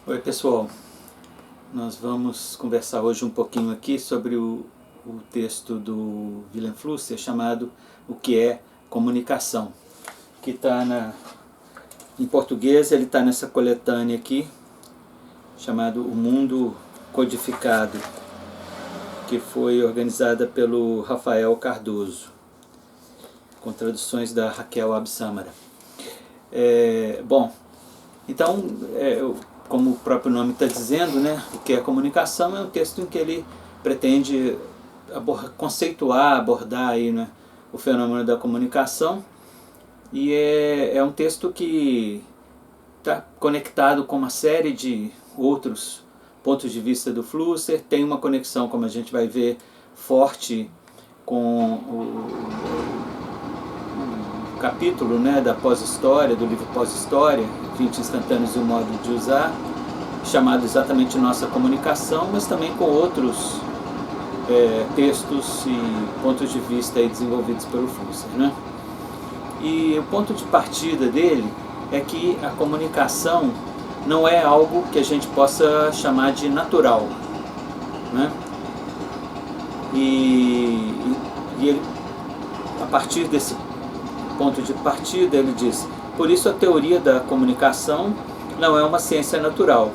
Oi pessoal, nós vamos conversar hoje um pouquinho aqui sobre o texto do Wilhelm Flusser chamado O que é Comunicação, que está em português. Ele está nessa coletânea aqui, chamado O Mundo Codificado, que foi organizada pelo Rafael Cardoso, com traduções da Raquel Absamara. Então, como o próprio nome está dizendo, né, o que é comunicação é um texto em que ele pretende abordar aí, né, o fenômeno da comunicação, e é um texto que está conectado com uma série de outros pontos de vista do Flusser. Tem uma conexão, como a gente vai ver, forte com o capítulo, né, da pós-história, do livro Pós-História, 20 instantâneos e o modo de usar, chamado exatamente Nossa Comunicação, mas também com outros textos e pontos de vista aí desenvolvidos pelo Flusser, né? E o ponto de partida dele é que a comunicação não é algo que a gente possa chamar de natural, né? E ele, a partir desse ponto de partida, ele diz: por isso a teoria da comunicação não é uma ciência natural,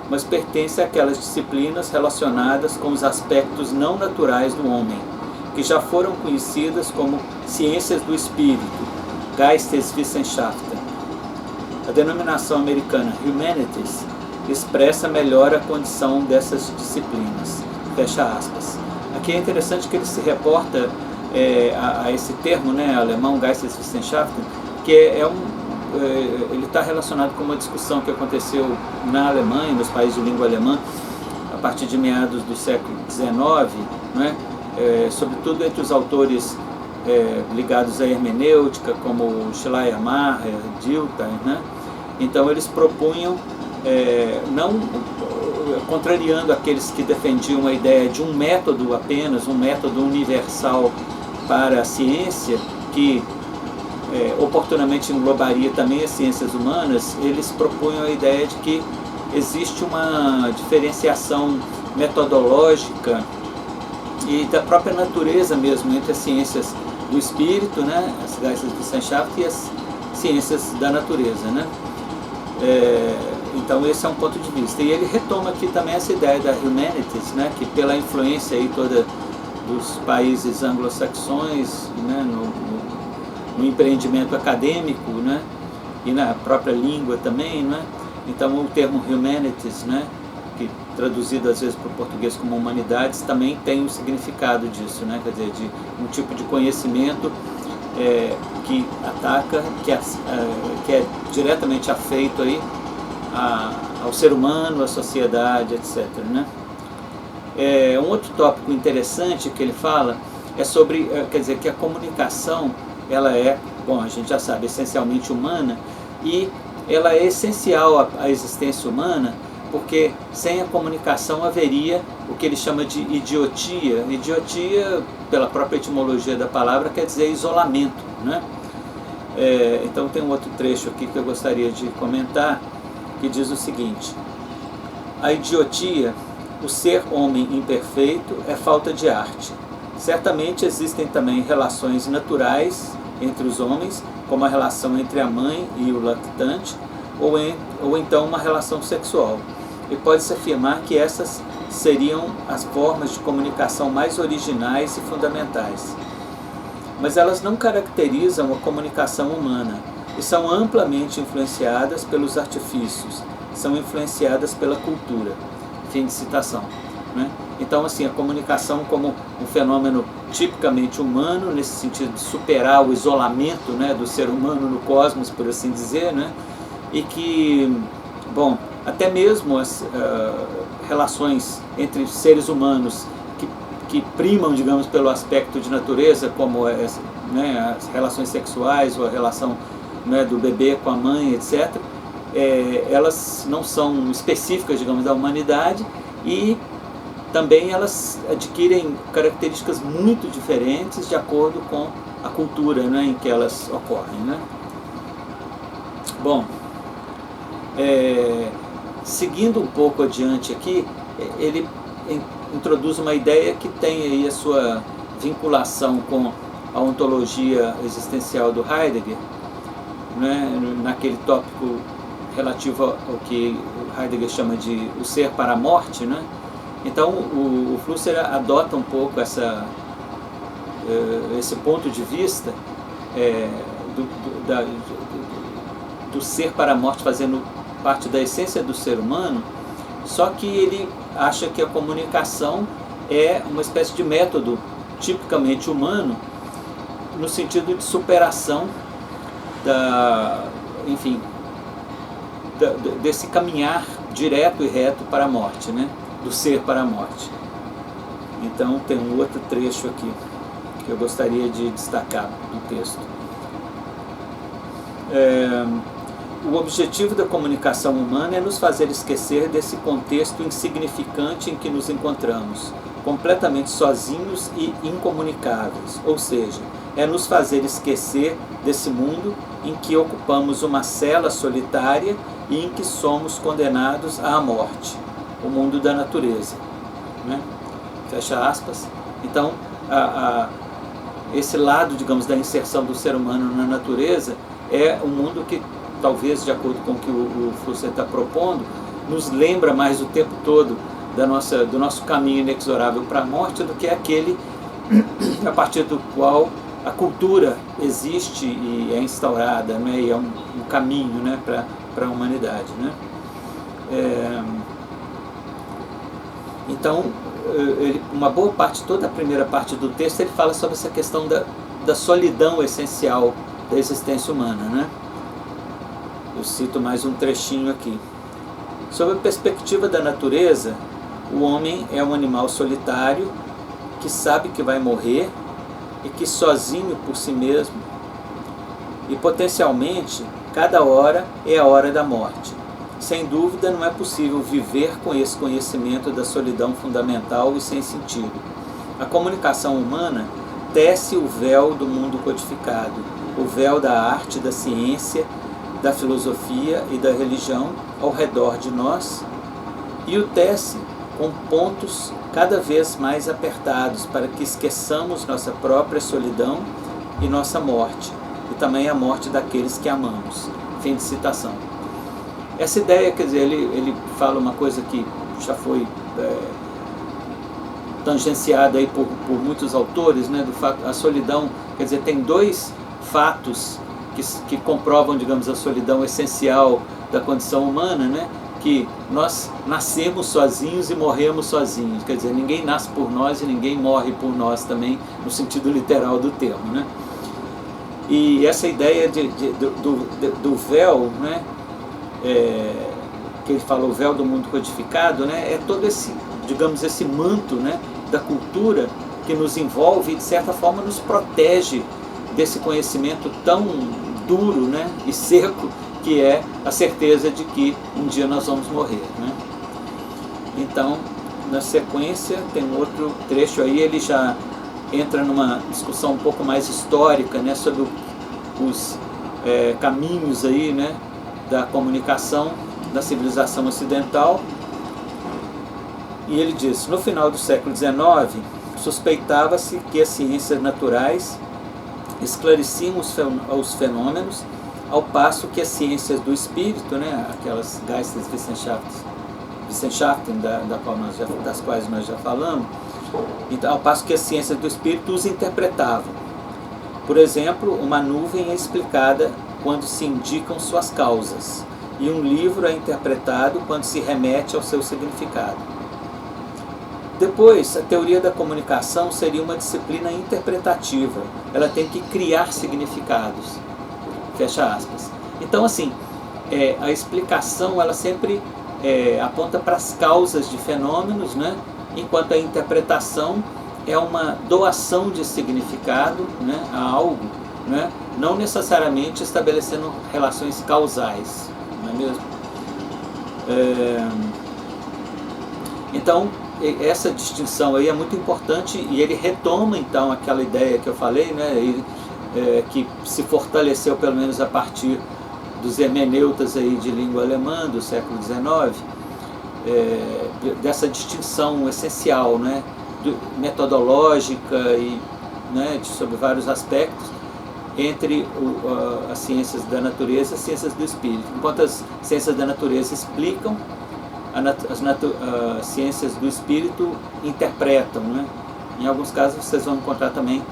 mas pertence àquelas disciplinas relacionadas com os aspectos não naturais do homem, que já foram conhecidas como ciências do espírito, Geisteswissenschaften. A denominação americana Humanities expressa melhor a condição dessas disciplinas. Fecha aspas. Aqui é interessante que ele se reporta a esse termo, né, alemão, Geisteswissenschaften, que ele está relacionado com uma discussão que aconteceu na Alemanha, nos países de língua alemã, a partir de meados do século XIX, né, sobretudo entre os autores ligados à hermenêutica, como Schleiermacher, Dilthey, né? Então eles propunham, não contrariando aqueles que defendiam a ideia de um método apenas, um método universal para a ciência, que oportunamente englobaria também as ciências humanas. Eles propunham a ideia de que existe uma diferenciação metodológica e da própria natureza mesmo entre as ciências do espírito, né, as Geisteswissenschaften, e as ciências da natureza, né? Então esse é um ponto de vista. E ele retoma aqui também essa ideia da Humanities, né, que pela influência aí toda dos países anglo-saxões, né, no empreendimento acadêmico, né, e na própria língua também, né? Então o termo Humanities, né, que traduzido às vezes para o português como humanidades, também tem um significado disso, né, quer dizer, de um tipo de conhecimento que ataca, que é diretamente afeito aí ao ser humano, à sociedade, etc., né? Um outro tópico interessante que ele fala é sobre, quer dizer, que a comunicação, ela é, bom, a gente já sabe, essencialmente humana, e ela é essencial à existência humana, porque sem a comunicação haveria o que ele chama de idiotia. Idiotia, pela própria etimologia da palavra, quer dizer isolamento, né? Então tem um outro trecho aqui que eu gostaria de comentar, que diz o seguinte: a idiotia, o ser homem imperfeito, é falta de arte. Certamente existem também relações naturais entre os homens, como a relação entre a mãe e o lactante, ou então uma relação sexual. E pode-se afirmar que essas seriam as formas de comunicação mais originais e fundamentais. Mas elas não caracterizam a comunicação humana e são amplamente influenciadas pelos artifícios, são influenciadas pela cultura. Fim de citação, né? Então, assim, a comunicação como um fenômeno tipicamente humano, nesse sentido de superar o isolamento, né, do ser humano no cosmos, por assim dizer, né? E que, bom, até mesmo as relações entre seres humanos que primam, digamos, pelo aspecto de natureza, como né, as relações sexuais ou a relação, né, do bebê com a mãe, etc., elas não são específicas, digamos, da humanidade, e também elas adquirem características muito diferentes de acordo com a cultura, né, em que elas ocorrem, né? Bom, seguindo um pouco adiante aqui, ele introduz uma ideia que tem aí a sua vinculação com a ontologia existencial do Heidegger, né, naquele tópico relativo ao que Heidegger chama de o ser para a morte, né? Então o Flusser adota um pouco esse ponto de vista do ser para a morte fazendo parte da essência do ser humano, só que ele acha que a comunicação é uma espécie de método tipicamente humano, no sentido de superação desse caminhar direto e reto para a morte, né? Do ser para a morte. Então tem um outro trecho aqui que eu gostaria de destacar do texto. O objetivo da comunicação humana é nos fazer esquecer desse contexto insignificante em que nos encontramos, completamente sozinhos e incomunicáveis, ou seja, é nos fazer esquecer desse mundo em que ocupamos uma cela solitária e em que somos condenados à morte, o mundo da natureza, né? Fecha aspas. Então, esse lado, digamos, da inserção do ser humano na natureza é um mundo que, talvez, de acordo com o que o Flusser está propondo, nos lembra mais o tempo todo do nosso caminho inexorável para a morte do que aquele a partir do qual a cultura existe e é instaurada, né, e é um caminho, né, para a humanidade, né? Então, uma boa parte, toda a primeira parte do texto, ele fala sobre essa questão da solidão essencial da existência humana, né? Eu cito mais um trechinho aqui. Sob a perspectiva da natureza, o homem é um animal solitário que sabe que vai morrer e que sozinho por si mesmo, e potencialmente cada hora é a hora da morte. Sem dúvida não é possível viver com esse conhecimento da solidão fundamental e sem sentido. A comunicação humana tece o véu do mundo codificado, o véu da arte, da ciência, da filosofia e da religião ao redor de nós, e o tece com pontos cada vez mais apertados para que esqueçamos nossa própria solidão e nossa morte, e também a morte daqueles que amamos. Fim de citação. Essa ideia, quer dizer, ele fala uma coisa que já foi tangenciada aí por muitos autores, né, do fato, a solidão, quer dizer, tem dois fatos que comprovam, digamos, a solidão essencial da condição humana, né, que nós nascemos sozinhos e morremos sozinhos, quer dizer, ninguém nasce por nós e ninguém morre por nós também, no sentido literal do termo, né? E essa ideia do véu, né, que ele falou, o véu do mundo codificado, né, é todo esse, digamos, esse manto, né, da cultura que nos envolve e de certa forma nos protege desse conhecimento tão duro, né, e seco, que é a certeza de que um dia nós vamos morrer, né? Então, na sequência, tem um outro trecho aí, ele já entra numa discussão um pouco mais histórica, né, sobre os caminhos aí, né, da comunicação da civilização ocidental. E ele diz: no final do século XIX, suspeitava-se que as ciências naturais esclareciam os fenômenos, ao passo que as ciências do espírito, né, aquelas Geisteswissenschaften, das quais nós já falamos, então, ao passo que as ciências do espírito os interpretavam. Por exemplo, uma nuvem é explicada quando se indicam suas causas, e um livro é interpretado quando se remete ao seu significado. Depois, a teoria da comunicação seria uma disciplina interpretativa, ela tem que criar significados. Fecha aspas. Então, assim, a explicação, ela sempre aponta para as causas de fenômenos, né? Enquanto a interpretação é uma doação de significado, né, a algo, né? Não necessariamente estabelecendo relações causais, não é mesmo? Então, essa distinção aí é muito importante, e ele retoma então aquela ideia que eu falei, né, que se fortaleceu pelo menos a partir dos hermeneutas aí de língua alemã do século XIX, dessa distinção essencial, né, metodológica e, né, sobre vários aspectos, entre as ciências da natureza e as ciências do espírito. Enquanto as ciências da natureza explicam, as ciências do espírito interpretam, né? Em alguns casos vocês vão encontrar também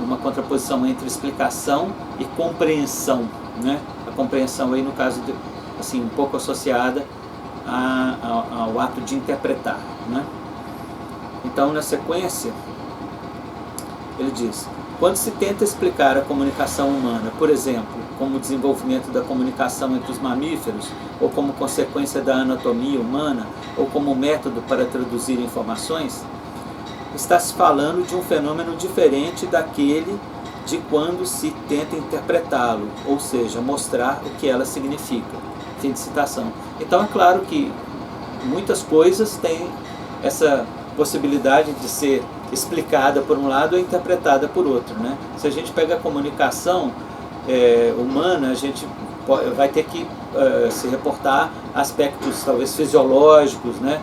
uma contraposição entre explicação e compreensão, né? A compreensão aí, no caso, assim, um pouco associada ao ato de interpretar, né? Então, na sequência, ele diz: quando se tenta explicar a comunicação humana, por exemplo, como o desenvolvimento da comunicação entre os mamíferos, ou como consequência da anatomia humana, ou como método para traduzir informações, está se falando de um fenômeno diferente daquele de quando se tenta interpretá-lo, ou seja, mostrar o que ela significa. Fim de citação. Então é claro que muitas coisas têm essa possibilidade de ser explicada por um lado ou interpretada por outro, né? Se a gente pega a comunicação humana, a gente vai ter que se reportar aspectos talvez fisiológicos, né?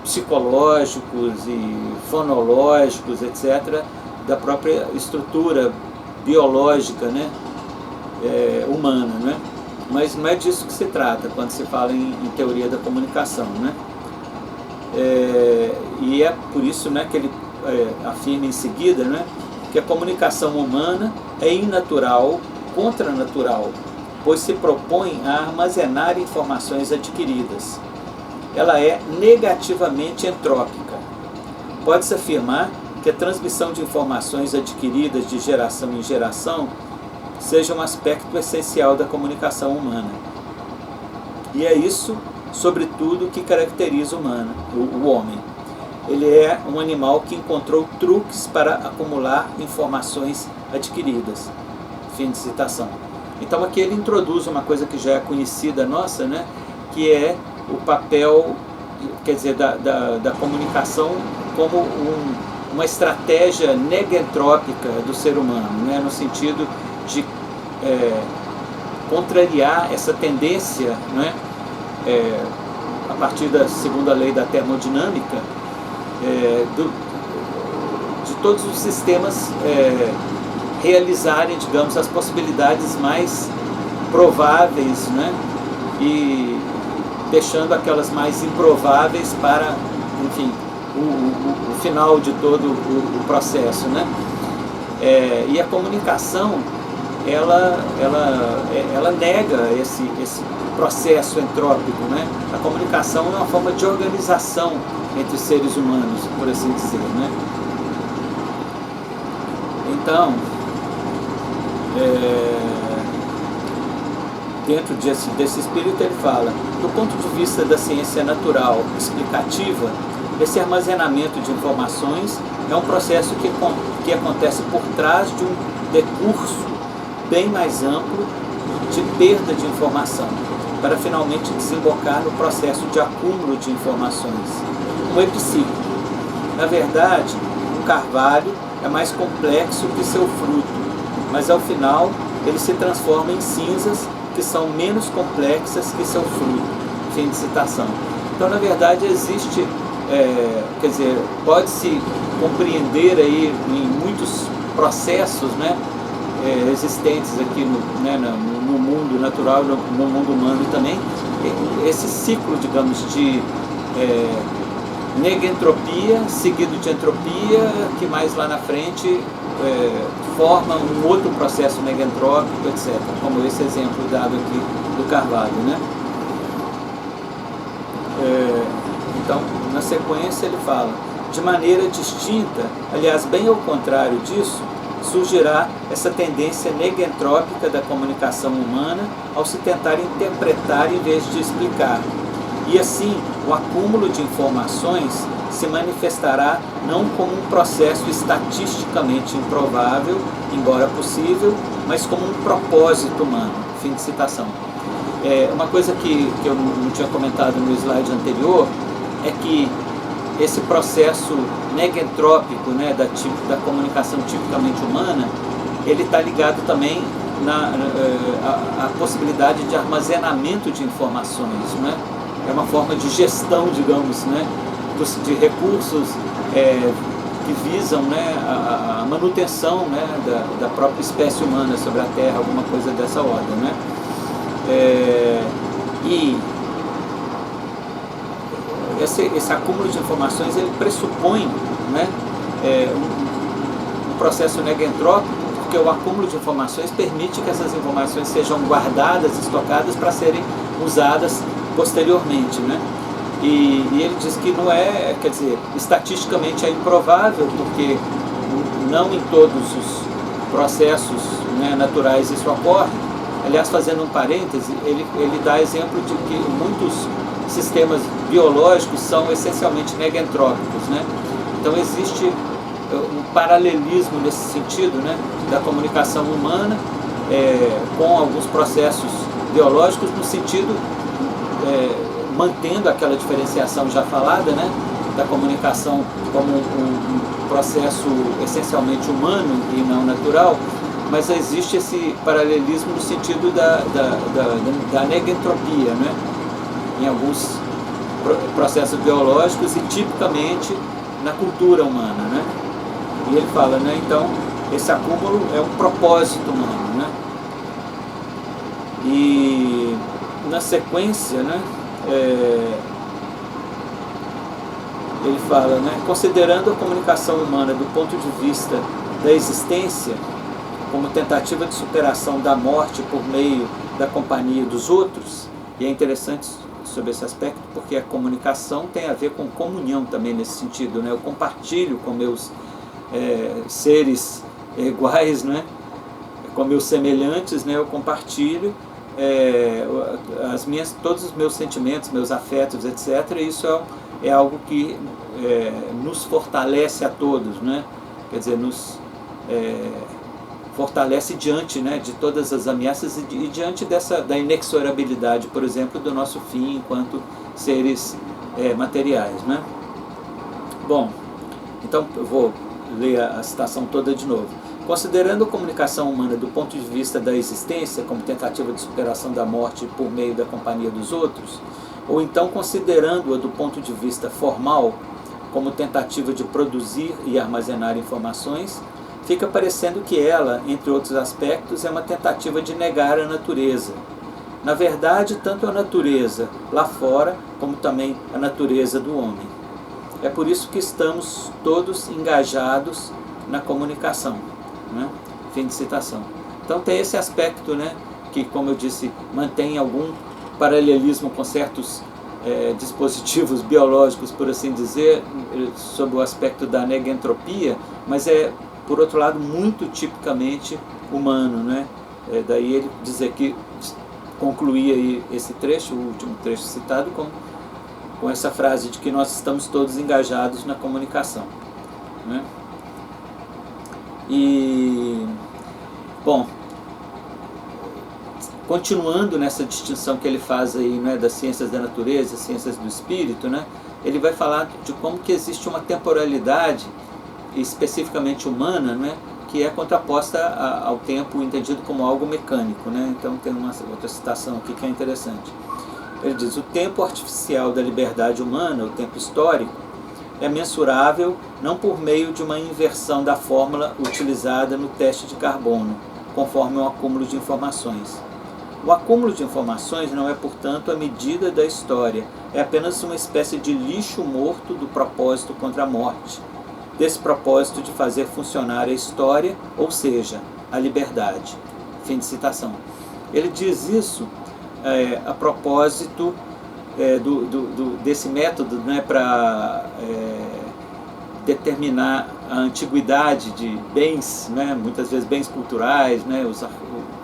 Psicológicos e fonológicos, etc., da própria estrutura biológica, né? Humana, né? Mas não é disso que se trata quando se fala em teoria da comunicação, né? E é por isso, né, que ele afirma em seguida, né, que a comunicação humana é inatural, contranatural, pois se propõe a armazenar informações adquiridas. Ela é negativamente entrópica. Pode-se afirmar que a transmissão de informações adquiridas de geração em geração seja um aspecto essencial da comunicação humana. E é isso, sobretudo, que caracteriza o homem. Ele é um animal que encontrou truques para acumular informações adquiridas. Fim de citação. Então aqui ele introduz uma coisa que já é conhecida nossa, né, que é o papel, quer dizer, da comunicação como uma estratégia negentrópica do ser humano, né, no sentido de contrariar essa tendência, né, a partir da segunda lei da termodinâmica, de todos os sistemas realizarem, digamos, as possibilidades mais prováveis, né, e deixando aquelas mais improváveis para, enfim, o final de todo o processo, né? E a comunicação, ela nega esse processo entrópico, né? A comunicação é uma forma de organização entre seres humanos, por assim dizer, né? Então, dentro desse espírito ele fala, do ponto de vista da ciência natural explicativa, esse armazenamento de informações é um processo que acontece por trás de um decurso bem mais amplo de perda de informação, para finalmente desembocar no processo de acúmulo de informações, um epiciclo. Na verdade, o carvalho é mais complexo que seu fruto, mas ao final ele se transforma em cinzas que são menos complexas que seu fruto. Fim de citação. Então, na verdade, existe, quer dizer, pode-se compreender aí em muitos processos, né, existentes aqui no mundo natural, no mundo humano também, esse ciclo, digamos, de negentropia seguido de entropia, que mais lá na frente forma um outro processo negentrópico, etc., como esse exemplo dado aqui do Carvalho, né? Então, na sequência ele fala, de maneira distinta, aliás, bem ao contrário disso, surgirá essa tendência negentrópica da comunicação humana ao se tentar interpretar em vez de explicar. E assim, o acúmulo de informações se manifestará não como um processo estatisticamente improvável, embora possível, mas como um propósito humano. Fim de citação. Uma coisa que eu não tinha comentado no slide anterior é que esse processo negentrópico, né, da comunicação tipicamente humana, ele está ligado também a possibilidade de armazenamento de informações, né? É uma forma de gestão, digamos, né, de recursos que visam, né, a manutenção, né, da própria espécie humana sobre a Terra, alguma coisa dessa ordem, né? E esse acúmulo de informações, ele pressupõe, né, um processo negentrópico, porque o acúmulo de informações permite que essas informações sejam guardadas, estocadas para serem usadas posteriormente, né? E ele diz que não é, quer dizer, estatisticamente é improvável, porque não em todos os processos, né, naturais isso ocorre. Aliás, fazendo um parêntese, ele dá exemplo de que muitos sistemas biológicos são essencialmente negentrópicos, né? Então existe um paralelismo nesse sentido, né, da comunicação humana com alguns processos biológicos, no sentido mantendo aquela diferenciação já falada, né, da comunicação como um processo essencialmente humano e não natural, mas existe esse paralelismo no sentido da negentropia, né, em alguns processos biológicos e tipicamente na cultura humana, né? E ele fala, né, então esse acúmulo é um propósito humano, né? E na sequência, né, ele fala, né, considerando a comunicação humana do ponto de vista da existência como tentativa de superação da morte por meio da companhia dos outros, e é interessante sobre esse aspecto porque a comunicação tem a ver com comunhão também nesse sentido, né? Eu compartilho com meus seres iguais, né, com meus semelhantes, né, eu compartilho todos os meus sentimentos, meus afetos, etc. E isso é algo que nos fortalece a todos, né? Quer dizer, nos fortalece diante, né, de todas as ameaças e diante da inexorabilidade, por exemplo, do nosso fim enquanto seres materiais, né? Bom, então eu vou ler a citação toda de novo. Considerando a comunicação humana do ponto de vista da existência como tentativa de superação da morte por meio da companhia dos outros, ou então considerando-a do ponto de vista formal como tentativa de produzir e armazenar informações, fica parecendo que ela, entre outros aspectos, é uma tentativa de negar a natureza. Na verdade, tanto a natureza lá fora, como também a natureza do homem. É por isso que estamos todos engajados na comunicação, né? Fim de citação. Então tem esse aspecto, né, que, como eu disse, mantém algum paralelismo com certos dispositivos biológicos, por assim dizer, sob o aspecto da negentropia, mas por outro lado, muito tipicamente humano, né? Daí ele dizer que concluía aí esse trecho, o último trecho citado, com essa frase de que nós estamos todos engajados na comunicação, né? E, bom, continuando nessa distinção que ele faz aí, né, das ciências da natureza, ciências do espírito, né, ele vai falar de como que existe uma temporalidade especificamente humana, né, que é contraposta ao tempo entendido como algo mecânico, né? Então tem uma outra citação aqui que é interessante. Ele diz: o tempo artificial da liberdade humana, o tempo histórico, é mensurável não por meio de uma inversão da fórmula utilizada no teste de carbono, conforme um acúmulo de informações. O acúmulo de informações não é, portanto, a medida da história, é apenas uma espécie de lixo morto do propósito contra a morte, desse propósito de fazer funcionar a história, ou seja, a liberdade. Fim de citação. Ele diz isso a propósito desse método, né, para determinar a antiguidade de bens, né, muitas vezes bens culturais, né, os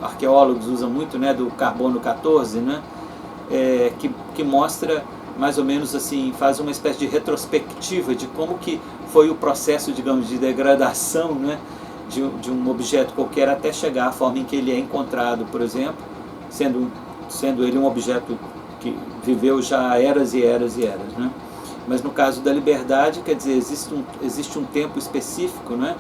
arqueólogos usam muito, né, do carbono 14, né, que mostra mais ou menos assim, faz uma espécie de retrospectiva de como que foi o processo, digamos, de degradação, né, de um objeto qualquer até chegar à forma em que ele é encontrado, por exemplo, sendo ele um objeto que viveu já eras e eras e eras, né? Mas no caso da liberdade, quer dizer, existe um tempo específico, né,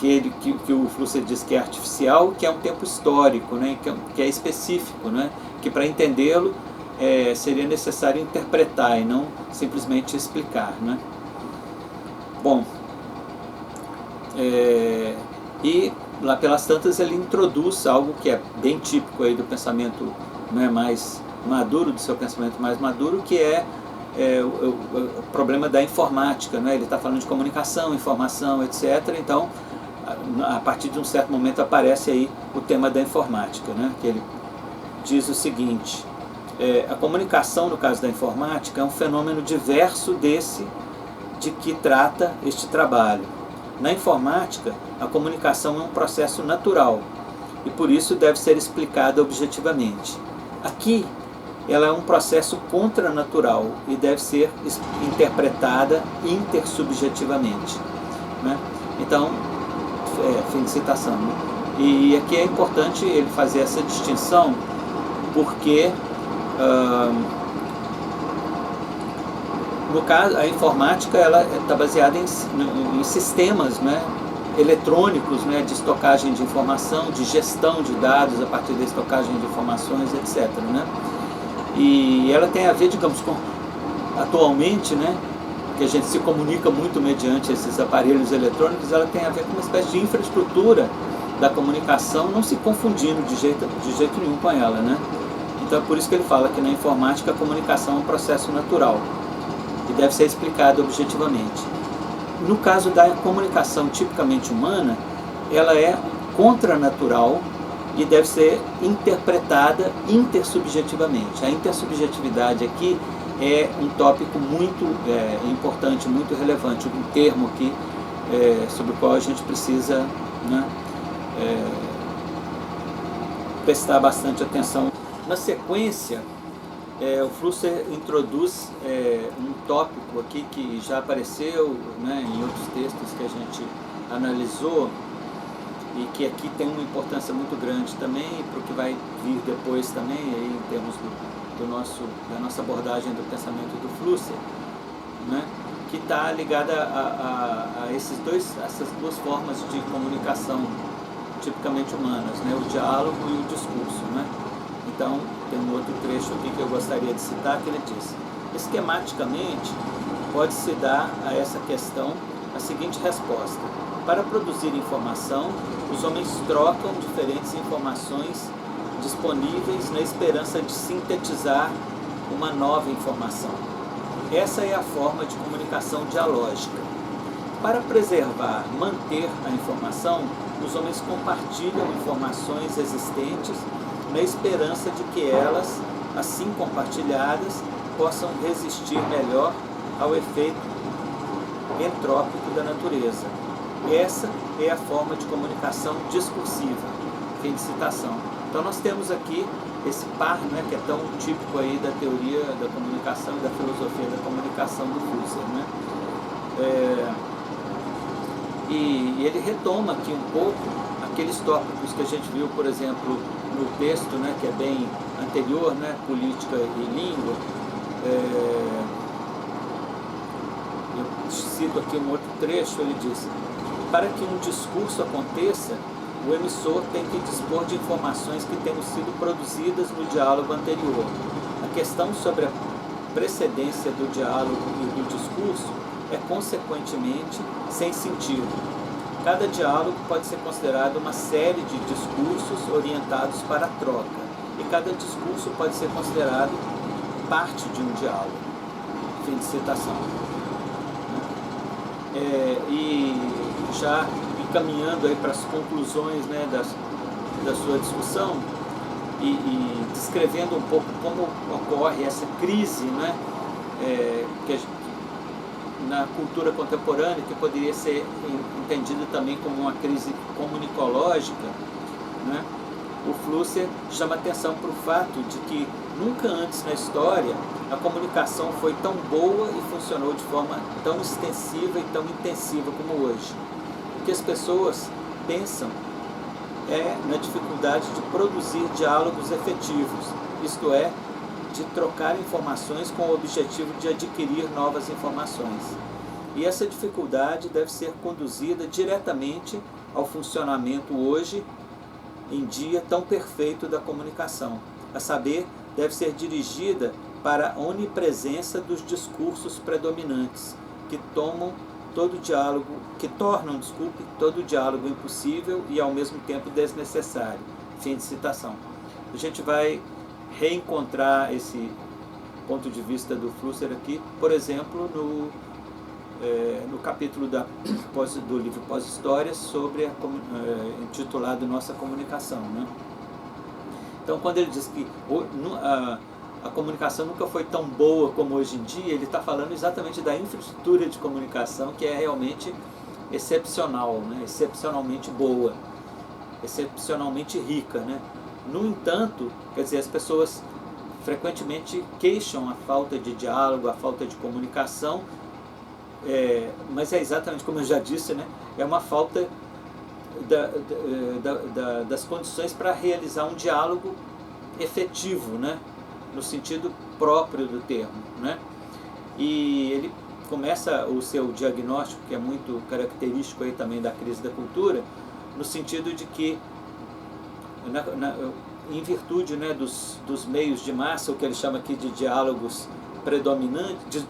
que o Flusser diz que é artificial, que é um tempo histórico, né, que é específico, né, que para entendê-lo seria necessário interpretar e não simplesmente explicar, né? Bom, e lá pelas tantas ele introduz algo que é bem típico aí do pensamento, né, mais maduro, do seu pensamento mais maduro, que é o problema da informática, né? Ele está falando de comunicação, informação, etc. Então, a partir de um certo momento aparece aí o tema da informática, né? Que ele diz o seguinte: a comunicação, no caso da informática, é um fenômeno diverso desse de que trata este trabalho. Na informática, a comunicação é um processo natural e por isso deve ser explicada objetivamente. Aqui, ela é um processo contranatural e deve ser interpretada intersubjetivamente, né? Então, fim de citação, né? E aqui é importante ele fazer essa distinção porque, no caso, a informática ela está baseada em sistemas, né, eletrônicos, né, de estocagem de informação, de gestão de dados a partir da estocagem de informações, etc., né? E ela tem a ver, digamos, com, atualmente, né, que a gente se comunica muito mediante esses aparelhos eletrônicos, ela tem a ver com uma espécie de infraestrutura da comunicação, não se confundindo de jeito nenhum com ela, né? Então é por isso que ele fala que na informática a comunicação é um processo natural e deve ser explicado objetivamente. No caso da comunicação tipicamente humana, ela é contranatural e deve ser interpretada intersubjetivamente. A intersubjetividade aqui é um tópico muito importante, muito relevante, um termo aqui sobre o qual a gente precisa, né, prestar bastante atenção. Na sequência, o Flusser introduz um tópico aqui que já apareceu, né, em outros textos que a gente analisou e que aqui tem uma importância muito grande também para o que vai vir depois também aí, em termos da nossa abordagem do pensamento do Flusser, né, que está ligada a essas duas formas de comunicação tipicamente humanas, né, o diálogo e o discurso, né? Então, tem um outro trecho aqui que eu gostaria de citar, que ele diz: esquematicamente, pode-se dar a essa questão a seguinte resposta: para produzir informação, os homens trocam diferentes informações disponíveis na esperança de sintetizar uma nova informação. Essa é a forma de comunicação dialógica. Para preservar, manter a informação, os homens compartilham informações existentes na esperança de que elas, assim compartilhadas, possam resistir melhor ao efeito entrópico da natureza. Essa é a forma de comunicação discursiva. Fim de citação. Então nós temos aqui esse par, né, que é tão típico aí da teoria da comunicação e da filosofia da comunicação do Flusser, né? E ele retoma aqui um pouco aqueles tópicos que a gente viu, por exemplo, no texto, né, que é bem anterior, né, política e língua. Eu cito aqui um outro trecho, ele diz: para que um discurso aconteça, o emissor tem que dispor de informações que tenham sido produzidas no diálogo anterior. A questão sobre a precedência do diálogo e do discurso é, consequentemente, sem sentido. Cada diálogo pode ser considerado uma série de discursos orientados para a troca, e cada discurso pode ser considerado parte de um diálogo. Fim de citação. E já encaminhando aí para as conclusões, né, da sua discussão e descrevendo um pouco como ocorre essa crise, né, na cultura contemporânea, que poderia ser entendida também como uma crise comunicológica, né? O Flusser chama atenção para o fato de que nunca antes na história a comunicação foi tão boa e funcionou de forma tão extensiva e tão intensiva como hoje. O que as pessoas pensam é na dificuldade de produzir diálogos efetivos, isto é, de trocar informações com o objetivo de adquirir novas informações. E essa dificuldade deve ser conduzida diretamente ao funcionamento hoje em dia tão perfeito da comunicação, a saber, deve ser dirigida para a onipresença dos discursos predominantes, que tornam todo o diálogo impossível e ao mesmo tempo desnecessário. Fim de citação. A gente vai reencontrar esse ponto de vista do Flusser aqui, por exemplo, no capítulo do livro Pós-História, intitulado Nossa Comunicação, né? Então, quando ele diz que a comunicação nunca foi tão boa como hoje em dia, ele está falando exatamente da infraestrutura de comunicação, que é realmente excepcional, né? Excepcionalmente boa, excepcionalmente rica, né? No entanto, quer dizer, as pessoas frequentemente queixam a falta de diálogo, a falta de comunicação, mas é exatamente como eu já disse, né? É uma falta das condições para realizar um diálogo efetivo, né? No sentido próprio do termo, né? E ele começa o seu diagnóstico, que é muito característico aí também da crise da cultura, no sentido de que, em virtude, né, dos meios de massa, o que ele chama aqui de diálogos predominantes,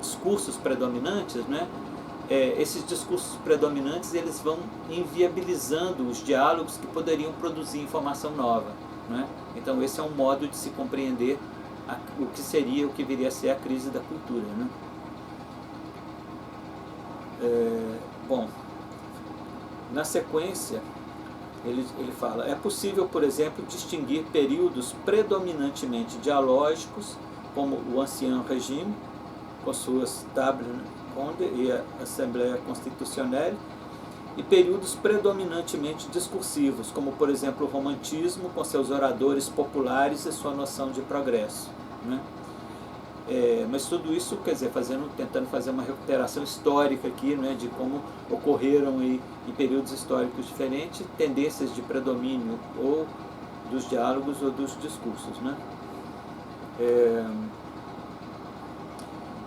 discursos predominantes, né? Esses discursos predominantes, eles vão inviabilizando os diálogos que poderiam produzir informação nova, né? Então esse é um modo de se compreender o que viria a ser a crise da cultura, né? Bom, na sequência ele fala: é possível, por exemplo, distinguir períodos predominantemente dialógicos, como o Ancien Régime, com suas tables ronde e a Assembleia Constitutionnelle, e períodos predominantemente discursivos, como, por exemplo, o Romantismo, com seus oradores populares e sua noção de progresso, né? Mas tudo isso, quer dizer, tentando fazer uma recuperação histórica aqui, né, de como ocorreram em períodos históricos diferentes tendências de predomínio ou dos diálogos ou dos discursos, né?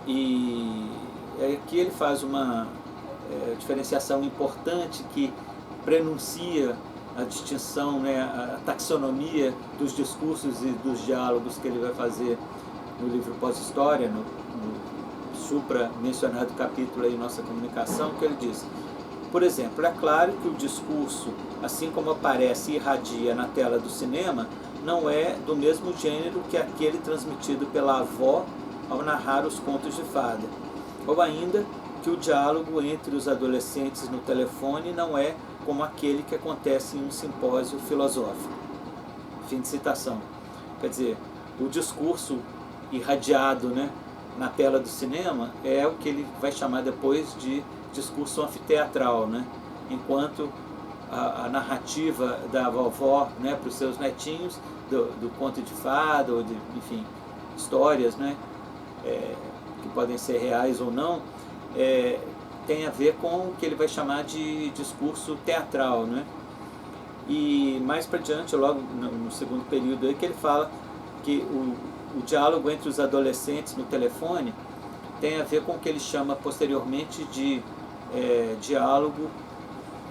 E aqui ele faz uma diferenciação importante que prenuncia a distinção, né, a taxonomia dos discursos e dos diálogos que ele vai fazer no livro Pós-História, no supra-mencionado capítulo aí, Nossa Comunicação, que ele diz: por exemplo, é claro que o discurso, assim como aparece e irradia na tela do cinema, não é do mesmo gênero que aquele transmitido pela avó ao narrar os contos de fada, ou ainda que o diálogo entre os adolescentes no telefone não é como aquele que acontece em um simpósio filosófico. Fim de citação. Quer dizer, o discurso irradiado, né, na tela do cinema é o que ele vai chamar depois de discurso anfiteatral, né? Enquanto a narrativa da vovó, né, para os seus netinhos do conto de fada, ou de, enfim, histórias, né, que podem ser reais ou não, tem a ver com o que ele vai chamar de discurso teatral, né? E mais para diante, logo no segundo período aí, que ele fala que o diálogo entre os adolescentes no telefone tem a ver com o que ele chama posteriormente de diálogo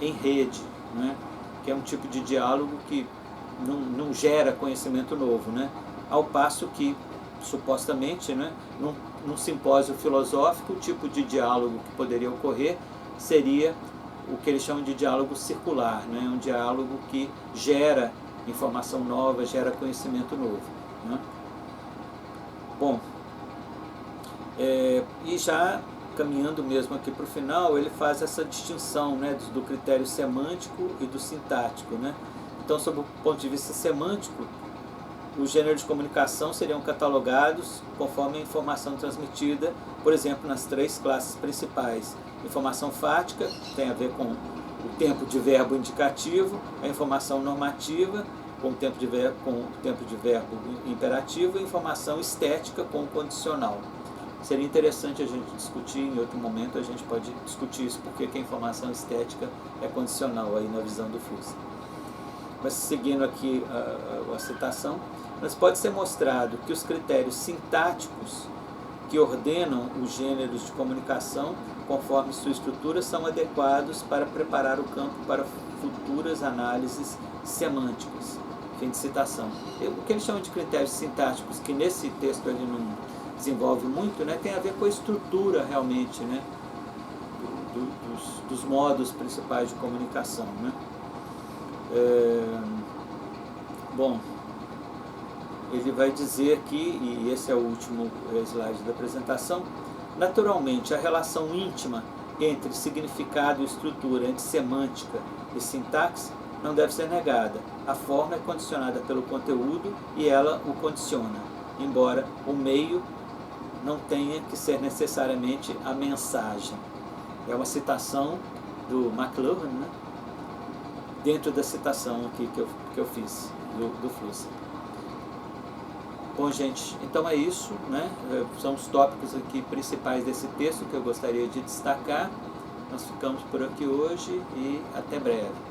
em rede, né? Que é um tipo de diálogo que não gera conhecimento novo, né? Ao passo que, supostamente, né, num simpósio filosófico, o tipo de diálogo que poderia ocorrer seria o que eles chamam de diálogo circular, né? Um diálogo que gera informação nova, gera conhecimento novo, né? Bom, e já caminhando mesmo aqui para o final, ele faz essa distinção, né, do critério semântico e do sintático, né? Então, sob o ponto de vista semântico, os gêneros de comunicação seriam catalogados conforme a informação transmitida, por exemplo, nas 3 classes principais. Informação fática tem a ver com o tempo de verbo indicativo, a informação normativa com o tempo de verbo imperativo, e informação estética com o condicional. Seria interessante a gente discutir, em outro momento a gente pode discutir isso, porque a informação estética é condicional aí na visão do Flusser. Mas seguindo aqui a citação, mas pode ser mostrado que os critérios sintáticos que ordenam os gêneros de comunicação, conforme sua estrutura, são adequados para preparar o campo para futuras análises semânticas. Fim de citação. O que eles chamam de critérios sintáticos, que nesse texto ele não desenvolve muito, né, tem a ver com a estrutura realmente, né, dos modos principais de comunicação, né. Bom, ele vai dizer aqui, e esse é o último slide da apresentação, naturalmente a relação íntima entre significado e estrutura, entre semântica e sintaxe, não deve ser negada. A forma é condicionada pelo conteúdo e ela o condiciona, embora o meio não tenha que ser necessariamente a mensagem. É uma citação do McLuhan, né? Dentro da citação aqui que eu fiz do Flusser. Bom, gente, então é isso, né? São os tópicos aqui principais desse texto que eu gostaria de destacar. Nós ficamos por aqui hoje e até breve.